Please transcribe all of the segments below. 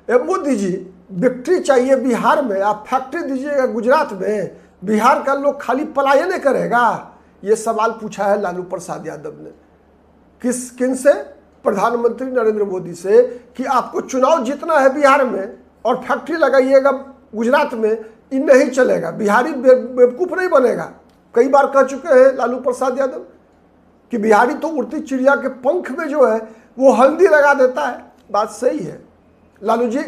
Modi ji victory चाहिए बिहार में, आप फैक्ट्री दीजिएगा गुजरात में, बिहार का लोग खाली पलायन करेगा? ये सवाल पूछा है लालू प्रसाद यादव ने। किन से? प्रधानमंत्री नरेंद्र मोदी से, कि आपको चुनाव जीतना है बिहार में और फैक्ट्री लगाइएगा गुजरात में, ये नहीं चलेगा, बिहारी बेवकूफ नहीं बनेगा। कई बार कह चुके हैं लालू प्रसाद यादव कि बिहारी तो उड़ती चिड़िया के पंख में जो है वो हल्दी लगा देता है। बात सही है लालू जी,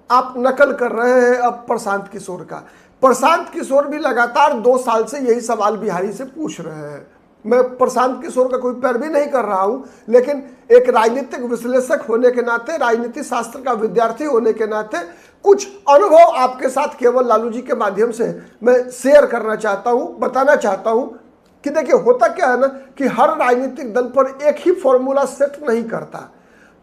आप नकल कर रहे हैं अब प्रशांत किशोर का। प्रशांत किशोर भी लगातार 2 साल से यही सवाल बिहारी से पूछ रहे हैं। मैं प्रशांत किशोर का कोई पैरवी नहीं कर रहा हूं, लेकिन एक राजनीतिक विश्लेषक होने के नाते, राजनीति शास्त्र का विद्यार्थी होने के नाते कुछ अनुभव आपके साथ केवल लालू जी के माध्यम से मैं शेयर करना चाहता हूं, बताना चाहता हूं कि देखिए होता क्या है ना कि हर राजनीतिक दल पर एक ही फॉर्मूला सेट नहीं करता।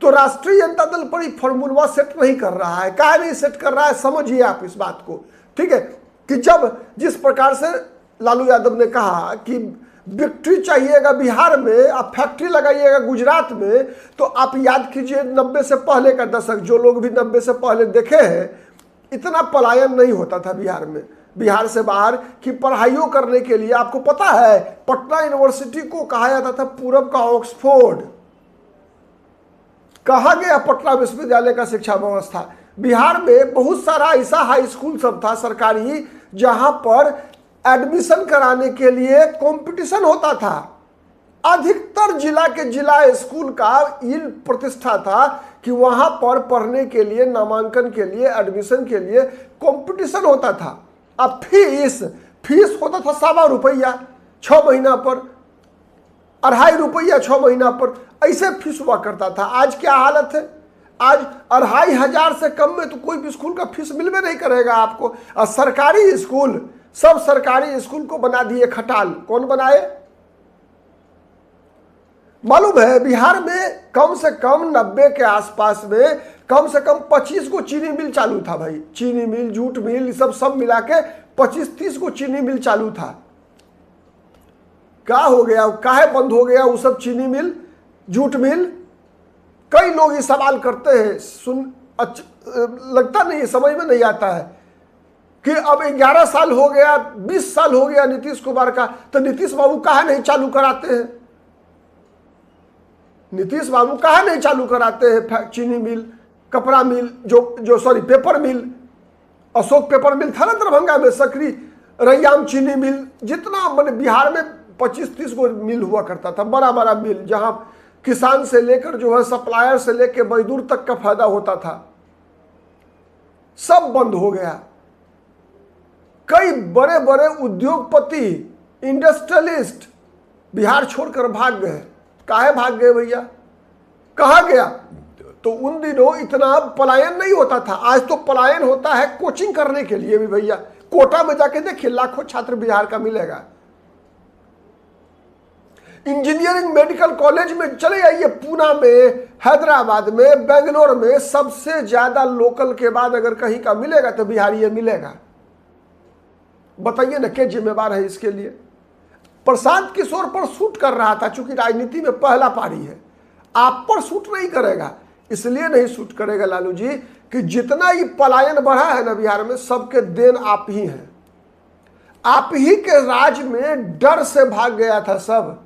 तो राष्ट्रीय जनता दल पर ही फॉर्मूला सेट नहीं कर रहा है। काहे नहीं सेट कर रहा है, समझिए आप इस बात को, ठीक है? कि जब जिस प्रकार से लालू यादव ने कहा कि विक्ट्री चाहिएगा बिहार में, आप फैक्ट्री लगाइएगा गुजरात में, तो आप याद कीजिए 90 से पहले का दशक, जो लोग भी 90 से पहले देखे हैं, इतना पलायन नहीं होता था बिहार में, बिहार से बाहर की पढ़ाइयों करने के लिए। आपको पता है पटना यूनिवर्सिटी को कहा जाता था पूरब का ऑक्सफोर्ड। कहा गया पटना विश्वविद्यालय का शिक्षा व्यवस्था। बिहार में बहुत सारा ऐसा हाई स्कूल सब था सरकारी, जहां पर एडमिशन कराने के लिए कंपटीशन होता था। अधिकतर जिला के जिला स्कूल का ये प्रतिष्ठा था कि वहां पर पढ़ने के लिए, नामांकन के लिए, एडमिशन के लिए कंपटीशन होता था। अब फीस होता था 1.25 रुपया 6 महीना पर, 2.5 रुपया 6 महीना पर, ऐसे फीस हुआ करता था। आज क्या हालत है? आज 2,500 से कम में तो कोई भी स्कूल का फीस मिलवे नहीं करेगा आपको। और सरकारी स्कूल, सब सरकारी स्कूल को बना दिए खटाल। कौन बनाए? मालूम है बिहार में कम से कम 90 के आसपास में कम से कम 25 को चीनी मिल चालू था भाई। चीनी मिल, जूट मिल, सब मिला के 25-30 को चीनी मिल चालू था। क्या हो गया, काहे बंद हो गया वो सब चीनी मिल, जूट मिल? कई लोग ये सवाल करते हैं, लगता नहीं, समझ में नहीं आता है कि अब 11 साल हो गया, 20 साल हो गया नीतीश कुमार का, तो नीतीश बाबू काहे नहीं चालू कराते हैं? नीतीश बाबू काहे नहीं चालू कराते हैं चीनी मिल, कपड़ा मिल, पेपर मिल, अशोक पेपर मिल था ना दरभंगा में, सकरी, रैयाम चीनी मिल, जितना मैंने बिहार में 25-30 को मिल हुआ करता था, बड़ा बड़ा मिल, जहां किसान से लेकर जो है सप्लायर से लेकर मजदूर तक का फायदा होता था, सब बंद हो गया। कई बड़े बड़े उद्योगपति, इंडस्ट्रियलिस्ट बिहार छोड़कर भाग गए। काहे भाग गए भैया? कहा गया? तो उन दिनों इतना पलायन नहीं होता था। आज तो पलायन होता है कोचिंग करने के लिए भी भैया। कोटा में जाके देखिए लाखों छात्र बिहार का मिलेगा। इंजीनियरिंग मेडिकल कॉलेज में चले जाइए, पूना में, हैदराबाद में, बेंगलोर में, सबसे ज्यादा लोकल के बाद अगर कहीं का मिलेगा तो बिहारी ये मिलेगा। बताइए ना क्या जिम्मेवार है इसके लिए? प्रशांत किशोर पर शूट कर रहा था, चूंकि राजनीति में पहला पारी है। आप पर शूट नहीं करेगा, इसलिए नहीं शूट करेगा लालू जी कि जितना ये पलायन बढ़ा है ना बिहार में, सबके देन आप ही हैं। आप ही के राज में डर से भाग गया था सब।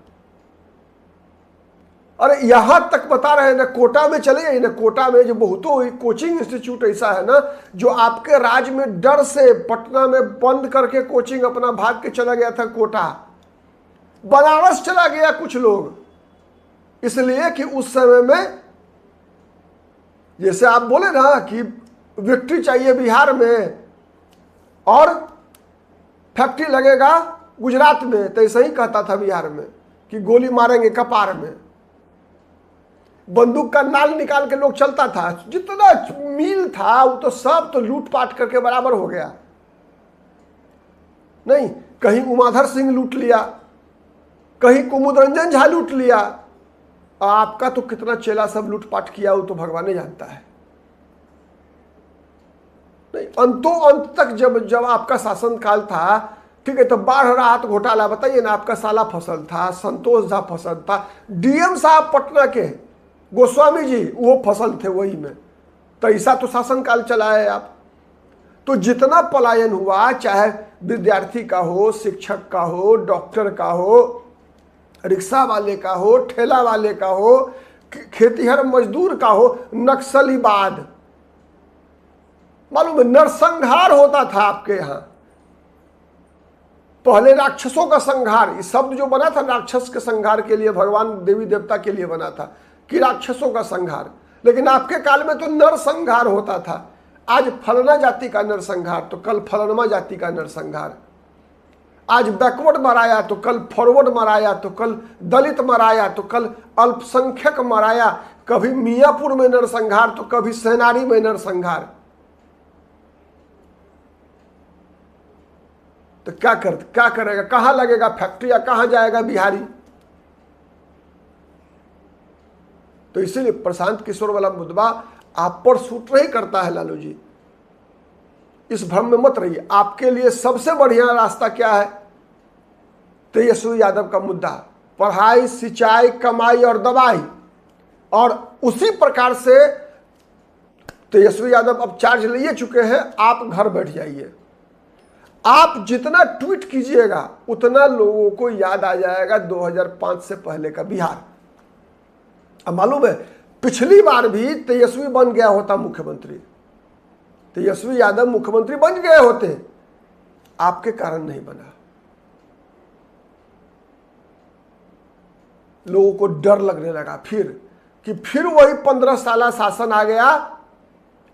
अरे यहां तक बता रहे हैं ना, कोटा में चले जाइए ना, कोटा में जो बहुतों कोचिंग इंस्टीट्यूट ऐसा है ना जो आपके राज्य में डर से पटना में बंद करके कोचिंग अपना भाग के चला गया था। कोटा, बनारस चला गया कुछ लोग, इसलिए कि उस समय में जैसे आप बोले ना कि विक्ट्री चाहिए बिहार में और फैक्ट्री लगेगा गुजरात में, तो ऐसा ही कहता था बिहार में कि गोली मारेंगे कपार में। बंदूक का नाल निकाल के लोग चलता था। जितना मिल था वो तो सब तो लूटपाट करके बराबर हो गया। नहीं, कहीं उमाधर सिंह लूट लिया, कहीं कुमुदरंजन झा लूट लिया। आपका तो कितना चेला सब लूटपाट किया वो तो भगवान ही जानता है। नहीं, अंतों अंत तक जब आपका शासन काल था, ठीक है, तो बाढ़ राहत घोटाला बताइए ना, आपका साला फसल था, संतोष झा फसल था, डीएम साहब पटना के गोस्वामी जी वो फसल थे वही में। ऐसा तो शासनकाल चला है आप। तो जितना पलायन हुआ, चाहे विद्यार्थी का हो, शिक्षक का हो, डॉक्टर का हो, रिक्शा वाले का हो, ठेला वाले का हो, खेतीहर मजदूर का हो, नक्सलीवाद, मालूम है नरसंहार होता था आपके यहां। पहले राक्षसों का संहार, इस शब्द जो बना था राक्षस के संहार के लिए, भगवान देवी देवता के लिए बना था कि राक्षसों का संहार। लेकिन आपके काल में तो नरसंहार होता था। आज फलना जाति का नरसंहार तो कल फलनमा जाति का नरसंहार। आज बैकवर्ड मराया तो कल फॉरवर्ड मराया, तो कल दलित मराया, तो कल अल्पसंख्यक मराया। कभी मियापुर में नरसंहार तो कभी सेनारी में नरसंहार। तो क्या करेगा? कहां लगेगा फैक्ट्री या कहां जाएगा बिहारी? तो इसीलिए प्रशांत किशोर वाला मुद्दा आप पर सूट नहीं करता है लालू जी। इस भ्रम में मत रहिए। आपके लिए सबसे बढ़िया रास्ता क्या है? तेजस्वी यादव का मुद्दा, पढ़ाई, सिंचाई, कमाई और दवाई। और उसी प्रकार से तेजस्वी यादव अब चार्ज ले चुके हैं। आप घर बैठ जाइए, आप जितना ट्वीट कीजिएगा उतना लोगों को याद आ जाएगा 2005 से पहले का बिहार। अब मालूम है पिछली बार भी तेजस्वी बन गया होता मुख्यमंत्री, तेजस्वी यादव मुख्यमंत्री बन गए होते, आपके कारण नहीं बना। लोगों को डर लगने लगा फिर वही 15 साल शासन आ गया।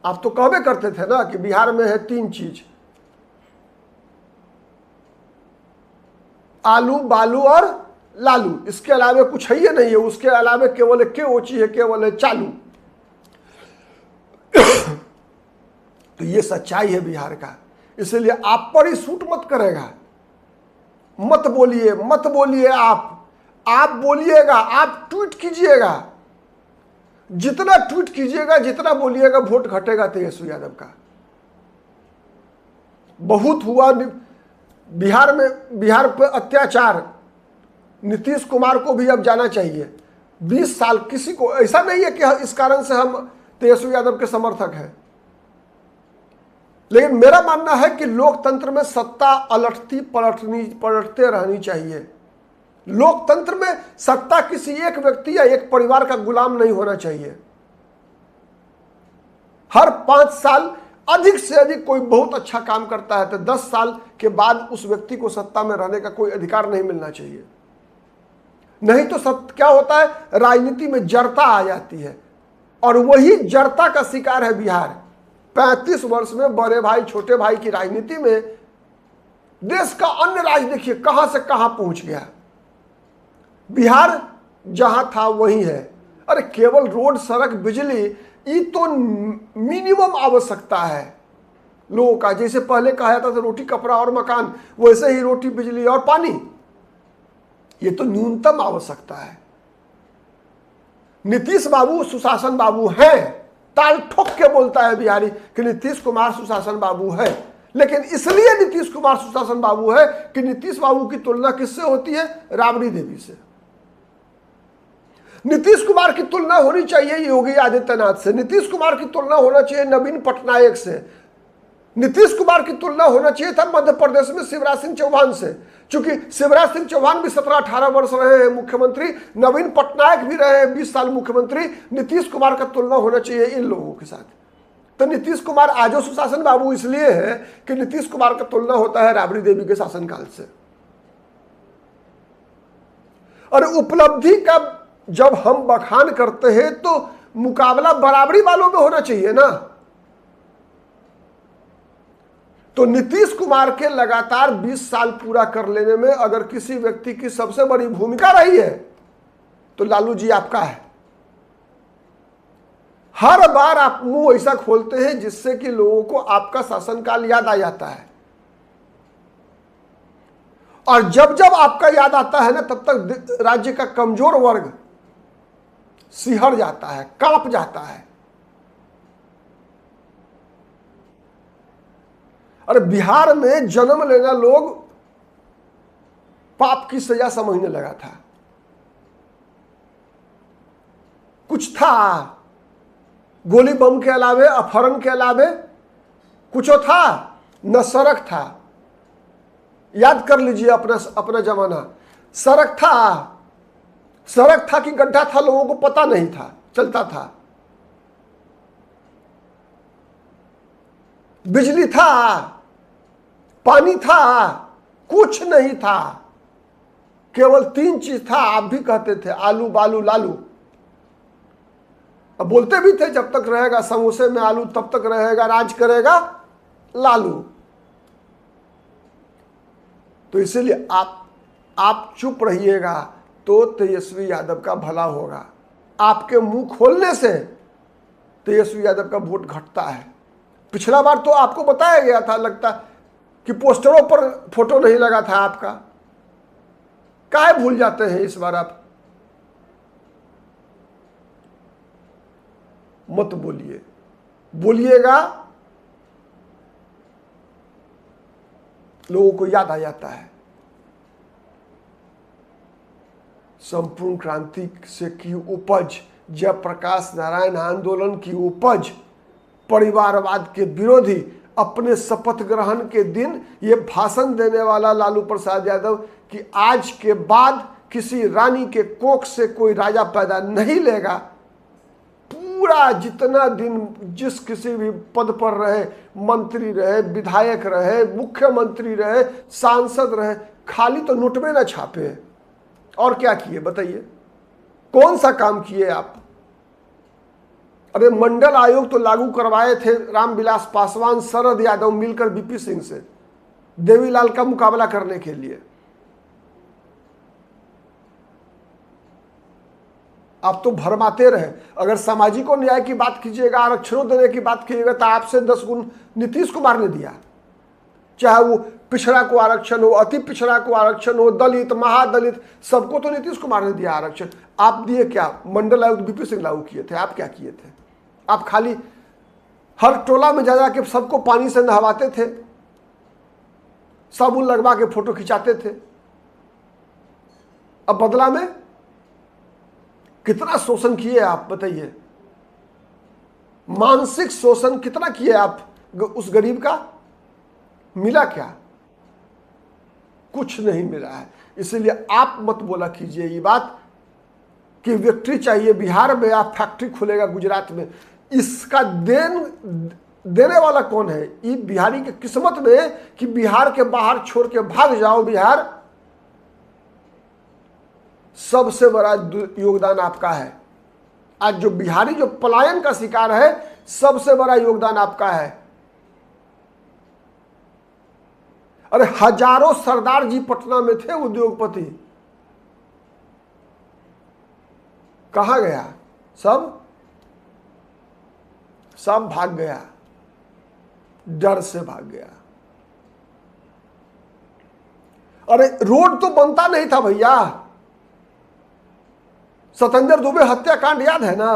आप तो कहबे करते थे ना कि बिहार में है 3 चीज, आलू, बालू और लालू, इसके अलावे कुछ है ही नहीं है। उसके अलावे केवल के ओची है, केवल है चालू। तो ये सच्चाई है बिहार का। इसलिए आप पर ही सूट मत करेगा। मत बोलिए आप बोलिएगा, आप ट्वीट कीजिएगा। जितना ट्वीट कीजिएगा, जितना बोलिएगा, वोट घटेगा तेजस्वी यादव का। बहुत हुआ बिहार पे अत्याचार। नीतीश कुमार को भी अब जाना चाहिए। 20 साल किसी को ऐसा नहीं है कि इस कारण से हम तेजस्वी यादव के समर्थक हैं, लेकिन मेरा मानना है कि लोकतंत्र में सत्ता पलटते रहनी चाहिए। लोकतंत्र में सत्ता किसी एक व्यक्ति या एक परिवार का गुलाम नहीं होना चाहिए। हर 5 साल अधिक से अधिक कोई बहुत अच्छा काम करता है तो 10 साल के बाद उस व्यक्ति को सत्ता में रहने का कोई अधिकार नहीं मिलना चाहिए। नहीं तो क्या होता है, राजनीति में जड़ता आ जाती है, और वही जड़ता का शिकार है बिहार। 35 वर्ष में बड़े भाई छोटे भाई की राजनीति में देश का अन्य राज्य देखिए कहां से कहां पहुंच गया। बिहार जहां था वही है। अरे केवल रोड, सड़क, बिजली, ये तो मिनिमम आवश्यकता है लोगों का। जैसे पहले कहा जाता था रोटी, कपड़ा और मकान, वैसे ही रोटी, बिजली और पानी, ये तो न्यूनतम आवश्यकता है। नीतीश बाबू सुशासन बाबू हैं। ताल ठोक के बोलता है बिहारी कि नीतीश कुमार सुशासन बाबू है। लेकिन इसलिए नीतीश कुमार सुशासन बाबू है कि नीतीश बाबू की तुलना किससे होती है? राबड़ी देवी से। नीतीश कुमार की तुलना होनी चाहिए योगी आदित्यनाथ से। नीतीश कुमार की तुलना होना चाहिए नवीन पटनायक से। नीतीश कुमार की तुलना होना चाहिए था मध्य प्रदेश में शिवराज सिंह चौहान से। चूंकि शिवराज सिंह चौहान भी 17-18 वर्ष रहे हैं मुख्यमंत्री, नवीन पटनायक भी रहे हैं 20 साल मुख्यमंत्री। नीतीश कुमार का तुलना होना चाहिए इन लोगों के साथ। तो नीतीश कुमार आजो सुशासन बाबू इसलिए है कि नीतीश कुमार का तुलना होता है राबड़ी देवी के शासनकाल से। और उपलब्धि का जब हम बखान करते हैं तो मुकाबला बराबरी वालों में होना चाहिए ना। तो नीतीश कुमार के लगातार 20 साल पूरा कर लेने में अगर किसी व्यक्ति की सबसे बड़ी भूमिका रही है तो लालू जी आपका है। हर बार आप मुंह ऐसा खोलते हैं जिससे कि लोगों को आपका शासनकाल याद आ जाता है, और जब जब आपका याद आता है ना तब तक राज्य का कमजोर वर्ग सिहर जाता है, कांप जाता है। अरे बिहार में जन्म लेना लोग पाप की सजा समझने लगा था। कुछ था गोली बम के अलावे, अपहरण के अलावे कुछ था न? सड़क था। याद कर लीजिए अपना जमाना। सड़क था कि गड्ढा था, लोगों को पता नहीं था, चलता था। बिजली था, पानी था, कुछ नहीं था। केवल 3 चीज था। आप भी कहते थे आलू बालू लालू। अब बोलते भी थे जब तक रहेगा समोसे में आलू तब तक रहेगा राज करेगा लालू। तो इसीलिए आप चुप रहिएगा तो तेजस्वी यादव का भला होगा। आपके मुंह खोलने से तेजस्वी यादव का वोट घटता है। पिछला बार तो आपको बताया गया था, लगता कि पोस्टरों पर फोटो नहीं लगा था आपका। काहे भूल जाते हैं इस बार आप? मत बोलिए, बोलिएगा लोगों को याद आ जाता है। संपूर्ण क्रांति से की उपज, जयप्रकाश नारायण आंदोलन की उपज, परिवारवाद के विरोधी, अपने शपथ ग्रहण के दिन ये भाषण देने वाला लालू प्रसाद यादव कि आज के बाद किसी रानी के कोख से कोई राजा पैदा नहीं लेगा। पूरा जितना दिन जिस किसी भी पद पर रहे, मंत्री रहे, विधायक रहे, मुख्यमंत्री रहे, सांसद रहे, खाली तो नोटबे ना छापे। और क्या किए बताइए? कौन सा काम किए आप? अरे मंडल आयोग तो लागू करवाए थे रामविलास पासवान, शरद यादव मिलकर बीपी सिंह से देवीलाल का मुकाबला करने के लिए। आप तो भरमाते रहे। अगर सामाजिक न्याय की बात कीजिएगा, आरक्षणों देने की बात कीजिएगा तो आपसे 10 गुण नीतीश कुमार ने दिया। चाहे वो पिछड़ा को आरक्षण हो, अति पिछड़ा को आरक्षण हो, दलित, महादलित, सबको तो नीतीश कुमार ने दिया आरक्षण। आप दिए क्या? मंडल आयोग बीपी सिंह लागू किए थे। आप क्या किए थे? आप खाली हर टोला में जा जाके सबको पानी से नहवाते थे, साबुन लगवा के फोटो खिंचाते थे। अब बदला में कितना शोषण किए आप बताइए? मानसिक शोषण कितना किए आप उस गरीब का? मिला क्या? कुछ नहीं मिला है। इसलिए आप मत बोला कीजिए ये बात कि विक्ट्री चाहिए बिहार में, आप फैक्ट्री खुलेगा गुजरात में। इसका देने वाला कौन है? ये बिहारी की किस्मत में कि बिहार के बाहर छोड़ के भाग जाओ। बिहार सबसे बड़ा योगदान आपका है। आज जो बिहारी जो पलायन का शिकार है, सबसे बड़ा योगदान आपका है। अरे हजारों सरदार जी पटना में थे उद्योगपति, कहां गया? सब भाग गया, डर से भाग गया। अरे रोड तो बनता नहीं था भैया। सत्येंद्र दुबे हत्याकांड याद है ना?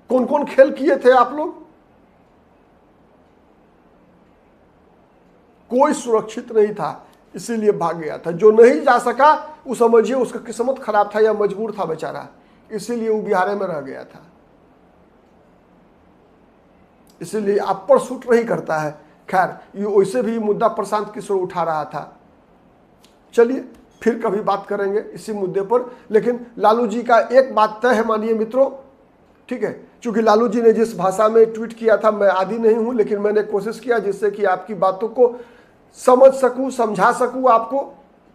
कौन कौन खेल किए थे आप लोग? कोई सुरक्षित नहीं था, इसीलिए भाग गया था। जो नहीं जा सका वो समझिए उसका किस्मत खराब था या मजबूर था बेचारा, इसीलिए वो बिहार में रह गया था। इसीलिए आप पर सूट नहीं करता है। खैर, ये वैसे भी मुद्दा प्रशांत किशोर उठा रहा था। चलिए फिर कभी बात करेंगे इसी मुद्दे पर। लेकिन लालू जी का एक बात तय है मानिए मित्रों, ठीक है? क्योंकि लालू जी ने जिस भाषा में ट्वीट किया था, मैं आदी नहीं हूं, लेकिन मैंने कोशिश किया जिससे कि आपकी बातों को समझ सकूं, समझा सकूं आपको,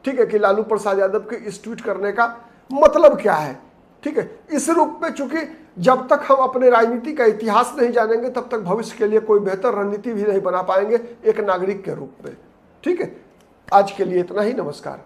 ठीक है? कि लालू प्रसाद यादव के इस ट्वीट करने का मतलब क्या है, ठीक है? इस रूप में, चूंकि जब तक हम अपने राजनीति का इतिहास नहीं जानेंगे तब तक भविष्य के लिए कोई बेहतर रणनीति भी नहीं बना पाएंगे एक नागरिक के रूप में, ठीक है? आज के लिए इतना ही। नमस्कार।